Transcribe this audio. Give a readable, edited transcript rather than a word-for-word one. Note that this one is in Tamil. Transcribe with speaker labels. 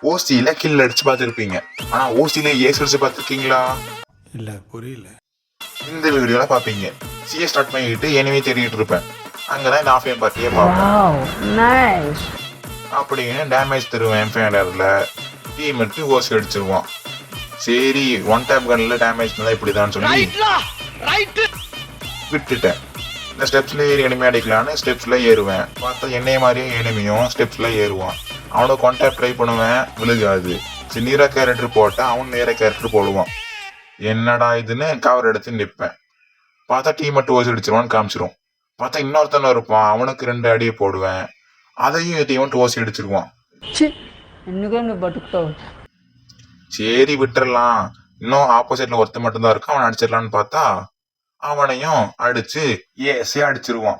Speaker 1: ஓசியில கில் அடிச்சு பார்த்துருப்பீங்க. ஆனா ஓசியில ஏஸ் அடிச்சு பார்த்துருக்கீங்களா?
Speaker 2: இல்ல புரியல.
Speaker 1: இந்த வீடியோல பாப்பீங்க. சிஎஸ் ஸ்டார்ட் பண்ணிட்டு எனிமே தேடிட்டு இருப்பேன். அங்கதான் இந்த ஆஃப் பார்ட்டியே பார்ப்பேன். அப்படின்னு டேமேஜ் தருவேன். ஃபேண்டர்ல டீம் எடுத்து ஓசி அடிச்சிருவான். சரி ஒன் டேப் கன்ல டேமேஜ் தான் இப்படிதான் சொல்லி விட்டுட்டேன். இந்த ஸ்டெப்ஸ்ல ஏறி எனிமே அடிக்கலான்னு ஸ்டெப்ஸ்ல ஏறுவேன். பார்த்தா என்னைய மாதிரியே எனிமையும் ஸ்டெப்ஸ்ல ஏறுவான். அவனுக்கு கான்டாக்ட் ட்ரை பண்ணுவேன், விழுகாது. சரி நீர கேரக்டர் போட்டா அவன் நேர கேரக்டர் போடுவான். என்னடா இதுன்னு கவர் எடுத்து நிற்பேன். பார்த்தா டீம் மட்டும் ஓசி அடிச்சிருவான்னு காமிச்சிரும். பார்த்தா இன்னொருத்தன இருப்பான், அவனுக்கு 2 அடியை போடுவேன். அதையும் இதையும் ஓசி அடிச்சிருவான். சரி விட்டுறலாம், இன்னும் ஆப்போசிட்ல ஒருத்த மட்டும் தான் இருக்கு, அவன் அடிச்சிடலான்னு பார்த்தா அவனையும் அடிச்சு ஏசியா அடிச்சிருவான்.